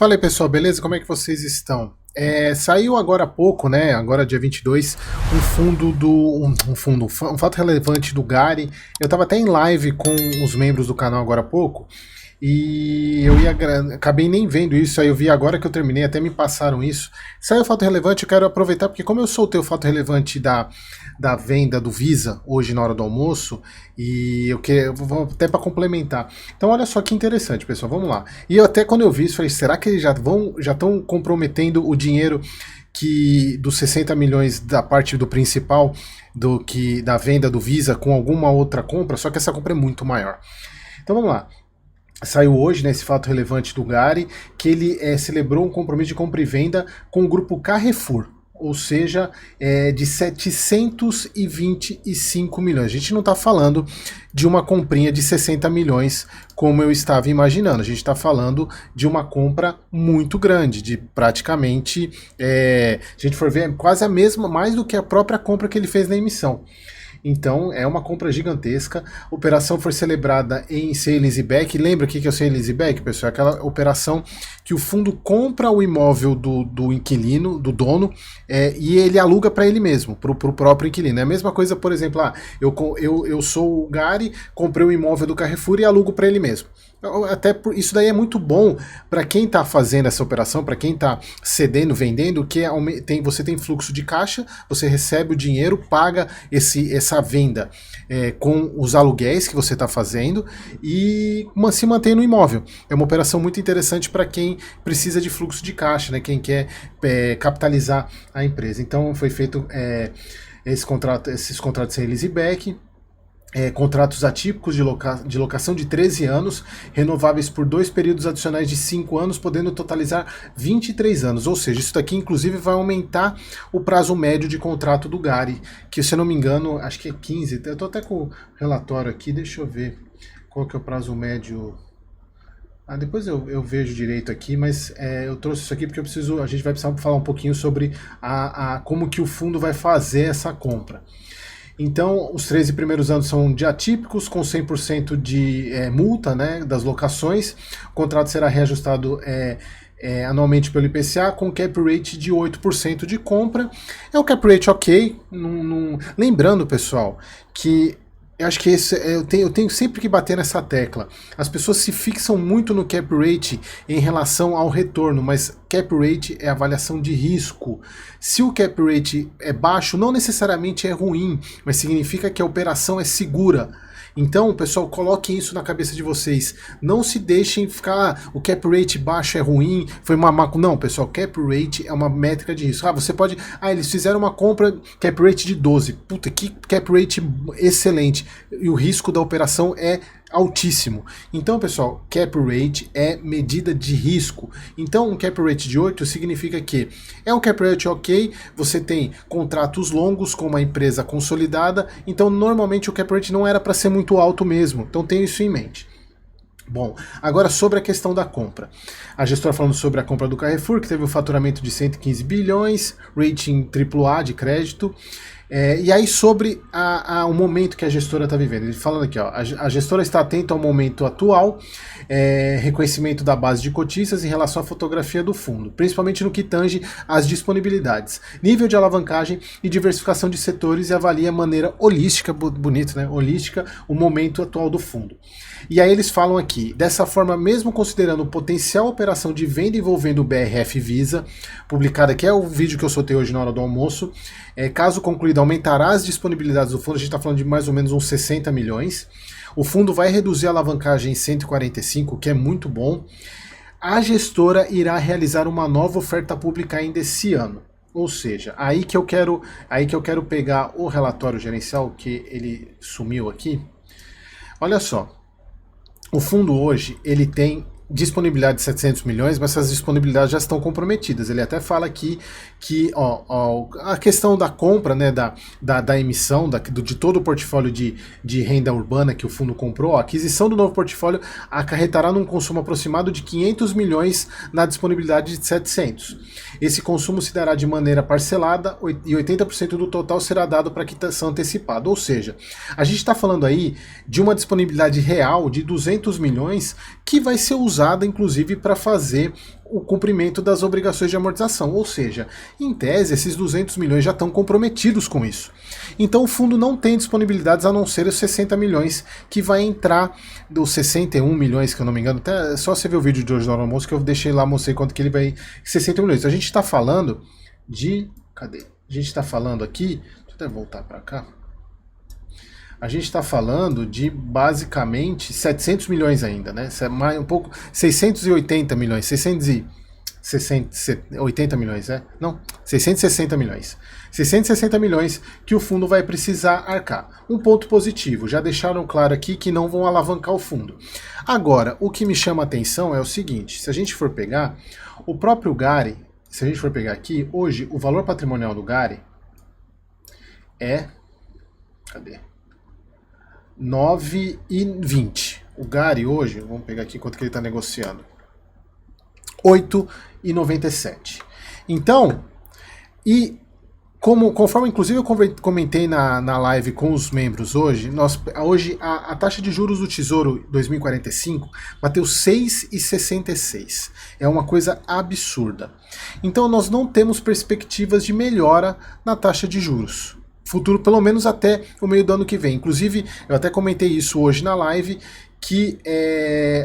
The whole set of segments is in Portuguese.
Fala aí pessoal, beleza? Como é que vocês estão? Saiu agora há pouco, né? Agora dia 22, um fato relevante do Gary. Eu tava até em live com os membros do canal agora há pouco. E acabei nem vendo isso, aí eu vi agora que eu terminei, até me passaram isso. Saiu o fato relevante, eu quero aproveitar, porque como eu soltei o fato relevante da venda do Visa hoje na hora do almoço, e eu vou até para complementar. Então olha só que interessante, pessoal, vamos lá. E eu até quando eu vi isso, falei, será que eles já estão comprometendo o dinheiro que dos 60 milhões da parte do principal da venda do Visa com alguma outra compra, só que essa compra é muito maior. Então vamos lá. Saiu hoje, né, esse fato relevante do Gary, que ele celebrou um compromisso de compra e venda com o grupo Carrefour, ou seja, de 725 milhões. A gente não está falando de uma comprinha de 60 milhões, como eu estava imaginando. A gente está falando de uma compra muito grande, de praticamente, a gente for ver, quase a mesma, mais do que a própria compra que ele fez na emissão. Então é uma compra gigantesca. A operação foi celebrada em sale leaseback. Lembra o que é o sale leaseback, pessoal? É aquela operação que o fundo compra o imóvel do inquilino, do dono, e ele aluga para ele mesmo, para o próprio inquilino. É a mesma coisa, por exemplo, eu sou o Gary, comprei o imóvel do Carrefour e alugo para ele mesmo. Isso daí é muito bom para quem está fazendo essa operação, para quem está cedendo, vendendo, que você tem fluxo de caixa, você recebe o dinheiro, paga essa venda com os aluguéis que você está fazendo e se mantém no imóvel. É uma operação muito interessante para quem precisa de fluxo de caixa, né, quem quer capitalizar a empresa. Então foi feito esses contratos sem leaseback. Contratos atípicos de locação de 13 anos, renováveis por 2 períodos adicionais de 5 anos, podendo totalizar 23 anos. Ou seja, isso daqui inclusive vai aumentar o prazo médio de contrato do Gary, que se eu não me engano, acho que é 15. Eu estou até com o relatório aqui, deixa eu ver qual que é o prazo médio. Depois eu vejo direito aqui, mas eu trouxe isso aqui porque a gente vai precisar falar um pouquinho sobre como que o fundo vai fazer essa compra. Então, os 13 primeiros anos são de atípicos, com 100% de multa, né, das locações. O contrato será reajustado anualmente pelo IPCA, com cap rate de 8% de compra. É um cap rate ok. Lembrando, pessoal, que eu acho que eu tenho sempre que bater nessa tecla. As pessoas se fixam muito no cap rate em relação ao retorno, mas cap rate é avaliação de risco. Se o cap rate é baixo, não necessariamente é ruim, mas significa que a operação é segura. Então, pessoal, coloquem isso na cabeça de vocês. Não se deixem ficar, o cap rate baixo é ruim, foi uma Não, pessoal, cap rate é uma métrica de risco. Você pode... eles fizeram uma compra, cap rate de 12. Puta, que cap rate excelente. E o risco da operação é altíssimo. Então, pessoal, cap rate é medida de risco. Então, um cap rate de 8 significa que é um cap rate ok, você tem contratos longos com uma empresa consolidada, então normalmente o cap rate não era para ser muito alto mesmo. Então, tenha isso em mente. Bom, agora sobre a questão da compra. A gestora falando sobre a compra do Carrefour, que teve um faturamento de 115 bilhões, rating AAA de crédito. E aí sobre o momento que a gestora está vivendo. Ele falando aqui, a gestora está atenta ao momento atual, reconhecimento da base de cotistas em relação à fotografia do fundo, principalmente no que tange às disponibilidades, nível de alavancagem e diversificação de setores e avalia a maneira holística, bonito, né? Holística, o momento atual do fundo. E aí eles falam aqui, dessa forma, mesmo considerando potencial operação de venda envolvendo o BRF Visa, publicada aqui, é o vídeo que eu soltei hoje na hora do almoço, caso concluída, aumentará as disponibilidades do fundo, a gente está falando de mais ou menos uns 60 milhões, o fundo vai reduzir a alavancagem em 145, que é muito bom, a gestora irá realizar uma nova oferta pública ainda esse ano. Ou seja, aí que eu quero pegar o relatório gerencial, que ele sumiu aqui. Olha só, o fundo hoje ele tem disponibilidade de 700 milhões, mas essas disponibilidades já estão comprometidas. Ele até fala aqui que a questão da compra, né, da emissão, de todo o portfólio de renda urbana que o fundo comprou, a aquisição do novo portfólio acarretará num consumo aproximado de 500 milhões na disponibilidade de 700. Esse consumo se dará de maneira parcelada e 80% do total será dado para quitação antecipada. Ou seja, a gente está falando aí de uma disponibilidade real de 200 milhões que vai ser usada usada inclusive para fazer o cumprimento das obrigações de amortização, ou seja, em tese esses 200 milhões já estão comprometidos com isso. Então o fundo não tem disponibilidades a não ser os 60 milhões que vai entrar, dos 61 milhões que eu não me engano, até é só você ver o vídeo de hoje no almoço que eu deixei lá, mostrei quanto que ele vai, 60 milhões. A gente está falando de, cadê? A gente está falando aqui, deixa eu até voltar para cá. A gente está falando de basicamente 700 milhões ainda, né? Mais um pouco, 680 milhões, 680 milhões, é? Não, 660 milhões. 660 milhões que o fundo vai precisar arcar. Um ponto positivo, já deixaram claro aqui que não vão alavancar o fundo. Agora, o que me chama a atenção é o seguinte, se a gente for pegar, o próprio Gari, se a gente for pegar aqui, hoje o valor patrimonial do Gari é... Cadê? 9,20. O Gari hoje, vamos pegar aqui quanto que ele está negociando. 8,97. Então, conforme inclusive eu comentei na live com os membros hoje, hoje a taxa de juros do Tesouro 2045 bateu 6,66. É uma coisa absurda. Então nós não temos perspectivas de melhora na taxa de juros. Futuro pelo menos até o meio do ano que vem. Inclusive, eu até comentei isso hoje na live, que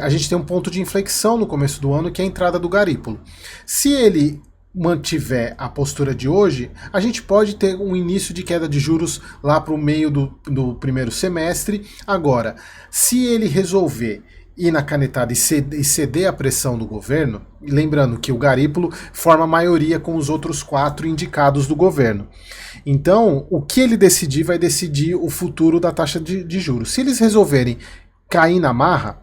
a gente tem um ponto de inflexão no começo do ano, que é a entrada do garípulo. Se ele mantiver a postura de hoje, a gente pode ter um início de queda de juros lá para o meio do primeiro semestre. Agora, se ele resolver ir na canetada e ceder a pressão do governo, lembrando que o garípulo forma a maioria com os outros 4 indicados do governo. Então, o que ele decidir vai decidir o futuro da taxa de juros. Se eles resolverem cair na marra,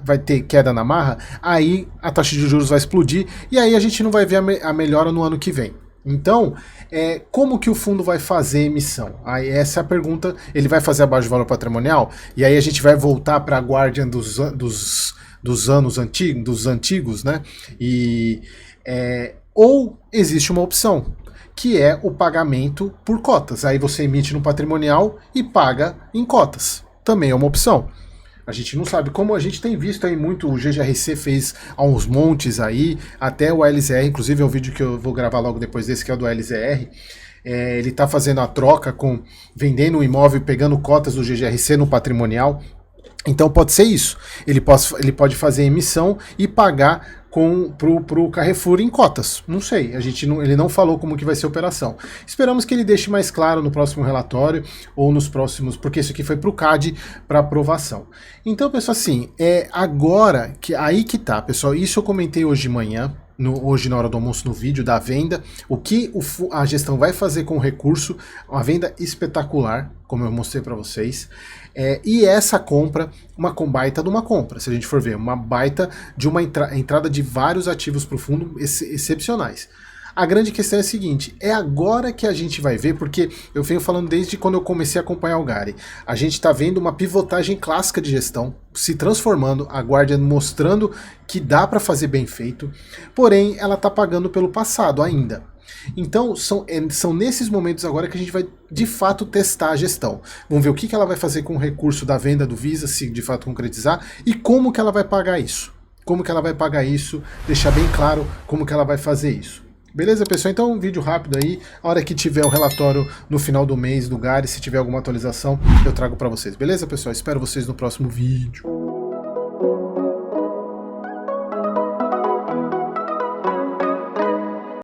vai ter queda na marra, aí a taxa de juros vai explodir e aí a gente não vai ver a melhora no ano que vem. Então, como que o fundo vai fazer emissão? Aí essa é a pergunta. Ele vai fazer abaixo do valor patrimonial? E aí a gente vai voltar para a Guardian dos anos antigos, dos antigos, né? Ou existe uma opção, que é o pagamento por cotas. Aí você emite no patrimonial e paga em cotas. Também é uma opção. A gente não sabe, como a gente tem visto aí muito, o GGRC fez há uns montes aí, até o LZR, inclusive é um vídeo que eu vou gravar logo depois desse, que é o do LZR, ele está fazendo a troca vendendo o imóvel, pegando cotas do GGRC no patrimonial. Então pode ser isso, ele pode fazer emissão e pagar pro Carrefour em cotas. Não sei, ele não falou como que vai ser a operação. Esperamos que ele deixe mais claro no próximo relatório ou nos próximos, porque isso aqui foi pro CAD para aprovação. Então, pessoal, assim, agora aí que tá, pessoal, isso eu comentei hoje de manhã, hoje na hora do almoço no vídeo da venda, o que a gestão vai fazer com o recurso, uma venda espetacular, como eu mostrei para vocês, e essa compra, uma baita de uma compra, se a gente for ver, uma baita de uma entrada de vários ativos para o fundo excepcionais. A grande questão é a seguinte, é agora que a gente vai ver, porque eu venho falando desde quando eu comecei a acompanhar o Gari, a gente está vendo uma pivotagem clássica de gestão se transformando, a Guardian mostrando que dá para fazer bem feito, porém ela está pagando pelo passado ainda. Então são nesses momentos agora que a gente vai de fato testar a gestão. Vamos ver o que ela vai fazer com o recurso da venda do Visa, se de fato concretizar, e como que ela vai pagar isso. Como que ela vai pagar isso, deixar bem claro como que ela vai fazer isso. Beleza, pessoal? Então um vídeo rápido aí, a hora que tiver o relatório no final do mês do Gari, se tiver alguma atualização, eu trago para vocês. Beleza, pessoal? Espero vocês no próximo vídeo.